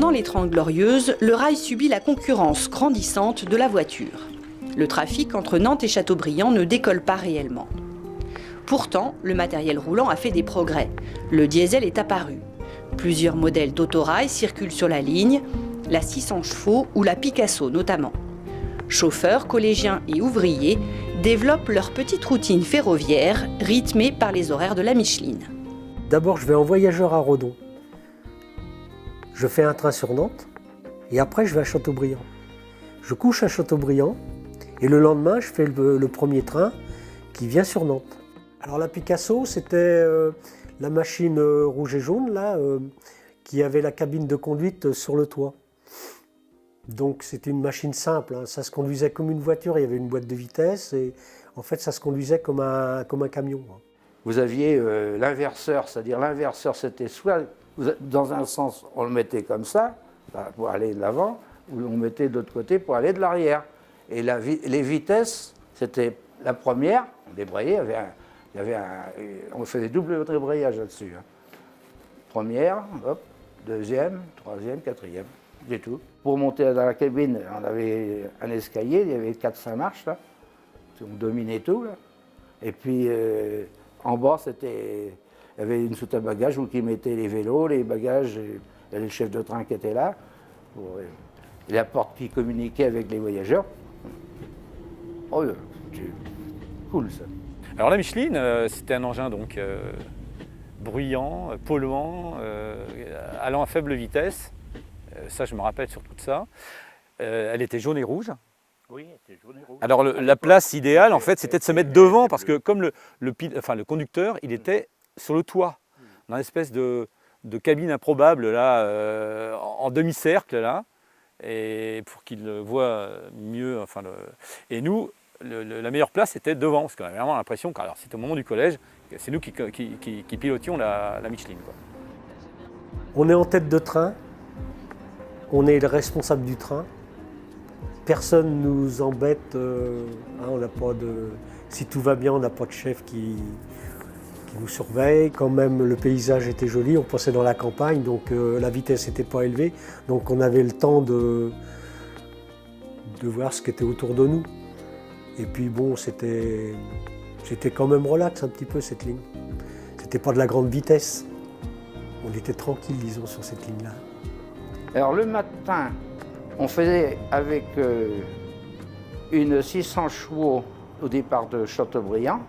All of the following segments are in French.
Pendant les 30 Glorieuses, le rail subit la concurrence grandissante de la voiture. Le trafic entre Nantes et Châteaubriand ne décolle pas réellement. Pourtant, le matériel roulant a fait des progrès. Le diesel est apparu. Plusieurs modèles d'autorail circulent sur la ligne, la 600 chevaux ou la Picasso notamment. Chauffeurs, collégiens et ouvriers développent leur petite routine ferroviaire rythmée par les horaires de la Micheline. D'abord, je vais en voyageur à Redon. Je fais un train sur Nantes et après, je vais à Châteaubriand. Je couche à Châteaubriand et le lendemain, je fais le premier train qui vient sur Nantes. Alors la Picasso, c'était la machine rouge et jaune là, qui avait la cabine de conduite sur le toit. Donc c'était une machine simple, hein. Ça se conduisait comme une voiture, il y avait une boîte de vitesse et en fait ça se conduisait comme un camion. Vous aviez l'inverseur, c'est-à-dire l'inverseur c'était soit dans un sens on le mettait comme ça pour aller de l'avant ou on le mettait de l'autre côté pour aller de l'arrière. Et les vitesses, c'était la première, on débrayait, on faisait double débrayage là-dessus. Hein. Première, hop, deuxième, troisième, quatrième, c'est tout. Pour monter dans la cabine, on avait un escalier, il y avait 4-5 marches là, on dominait tout là. Et puis en bas, il y avait une soute à bagages où qui mettait les vélos, les bagages, il y avait le chef de train qui était là, et la porte qui communiquait avec les voyageurs. Oh, c'est cool ça. Alors la Micheline, c'était un engin donc bruyant, polluant, allant à faible vitesse. Ça, je me rappelle surtout de ça. Elle était jaune et rouge. Oui, elle était jaune et rouge. Alors la place idéale, en fait, c'était de se mettre devant parce que comme le conducteur, il était sur le toit, dans une espèce de cabine improbable là, en demi-cercle là, et pour qu'il voit mieux. Enfin, et nous, la meilleure place était devant, parce qu'on avait vraiment l'impression que c'était au moment du collège, c'est nous qui pilotions la Micheline, quoi. On est en tête de train, on est le responsable du train. Personne ne nous embête, on n'a pas de, si tout va bien, on n'a pas de chef qui nous surveille. Quand même, le paysage était joli, on passait dans la campagne, donc la vitesse n'était pas élevée. Donc on avait le temps de voir ce qui était autour de nous. Et puis bon, c'était quand même relax un petit peu cette ligne. C'était pas de la grande vitesse. On était tranquille, disons, sur cette ligne-là. Alors le matin, on faisait avec une 600 chevaux au départ de Châteaubriand,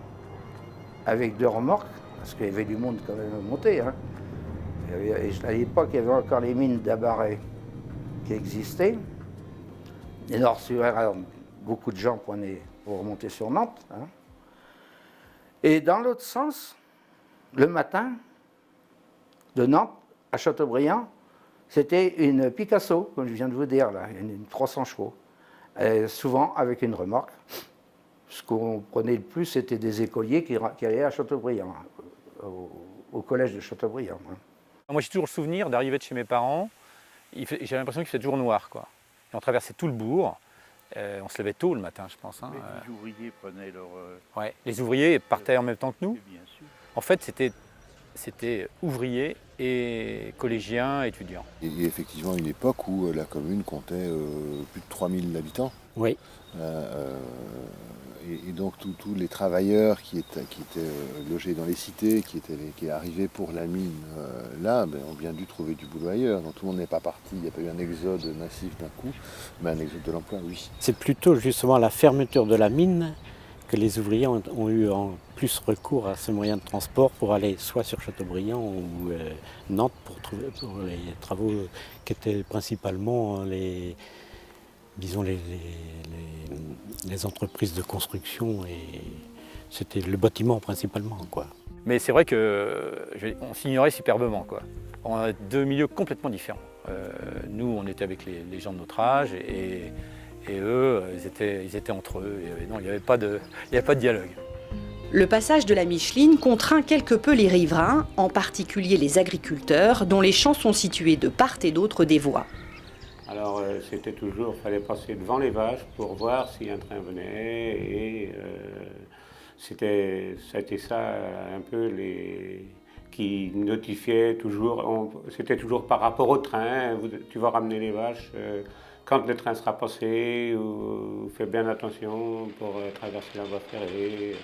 avec 2 remorques, parce qu'il y avait du monde quand même à monter. Hein. À l'époque, il y avait encore les mines d'Abaret qui existaient. Et Nord-sur-Air, beaucoup de gens prenaient pour remonter sur Nantes. Hein. Et dans l'autre sens, le matin, de Nantes à Châteaubriand, c'était une Picasso, comme je viens de vous dire, là, une 300 chevaux, souvent avec une remorque. Ce qu'on prenait le plus, c'était des écoliers qui allaient à Châteaubriand, au collège de Châteaubriand. Hein. Moi, j'ai toujours le souvenir d'arriver de chez mes parents, j'avais l'impression qu'il faisait toujours noir, quoi. Et on traversait tout le bourg, on se levait tôt le matin, je pense. Hein. Mais les ouvriers prenaient leur... Ouais, les ouvriers partaient en même temps que nous. Bien sûr. En fait, c'était ouvriers et collégiens, étudiants. Il y a effectivement une époque où la commune comptait plus de 3000 habitants. Oui. Et donc tous les travailleurs qui étaient logés dans les cités, qui arrivaient pour la mine ont bien dû trouver du boulot ailleurs. Donc tout le monde n'est pas parti, il n'y a pas eu un exode massif d'un coup, mais un exode de l'emploi, oui. C'est plutôt justement la fermeture de la mine que les ouvriers ont eu en plus recours à ce moyen de transport pour aller soit sur Châteaubriand ou Nantes pour les travaux qui étaient principalement les entreprises de construction, et c'était le bâtiment principalement, quoi. Mais c'est vrai qu'on s'ignorait superbement, quoi. On a 2 milieux complètement différents. Nous, on était avec les gens de notre âge et eux, ils étaient entre eux. Et non, il n'y avait pas de dialogue. Le passage de la Micheline contraint quelque peu les riverains, en particulier les agriculteurs, dont les champs sont situés de part et d'autre des voies. Alors c'était toujours, il fallait passer devant les vaches pour voir si un train venait, et ça a été ça un peu qui notifiait toujours, c'était toujours par rapport au train, tu vas ramener les vaches quand le train sera passé, ou fais bien attention pour traverser la voie ferrée.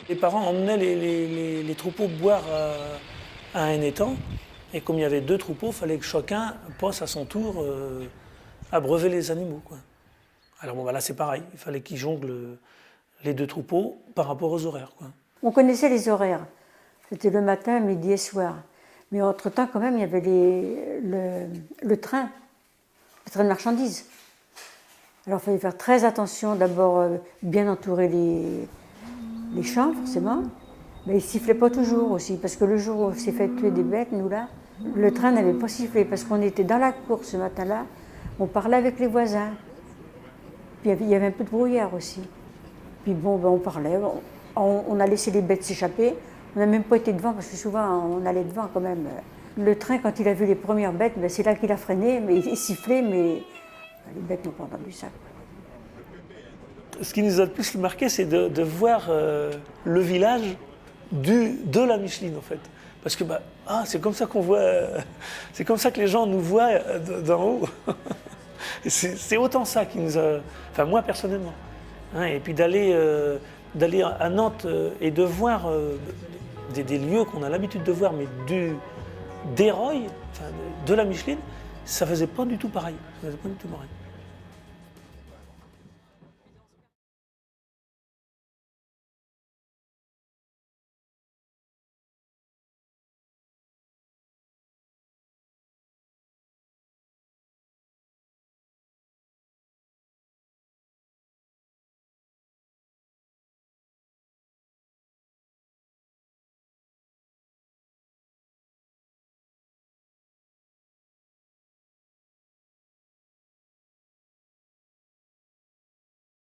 Les parents emmenaient les troupeaux boire à un étang, et comme il y avait 2 troupeaux, il fallait que chacun passe à son tour abreuver les animaux, quoi. Alors bon, là c'est pareil, il fallait qu'ils jonglent les 2 troupeaux par rapport aux horaires, quoi. On connaissait les horaires, c'était le matin, midi et soir. Mais entre-temps, quand même, il y avait le train de marchandises. Alors il fallait faire très attention, d'abord bien entourer les champs, forcément, mais il ne sifflait pas toujours aussi, parce que le jour où on s'est fait tuer des bêtes, nous là, le train n'avait pas sifflé, parce qu'on était dans la cour ce matin-là, on parlait avec les voisins, puis il y avait un peu de brouillard aussi. Puis bon, on parlait, on a laissé les bêtes s'échapper, on n'a même pas été devant, parce que souvent on allait devant quand même. Le train, quand il a vu les premières bêtes, c'est là qu'il a freiné, mais il sifflait, mais les bêtes n'ont pas entendu ça. Ce qui nous a le plus marqué, c'est de voir le village de la Micheline, en fait. Parce que c'est comme ça qu'on voit, c'est comme ça que les gens nous voient d'en haut. C'est autant ça qui nous a, enfin moi personnellement. Hein, et puis d'aller à Nantes et de voir des lieux qu'on a l'habitude de voir, mais d'Héroï, de la Micheline, ça faisait pas du tout pareil. Ça faisait pas du tout pareil.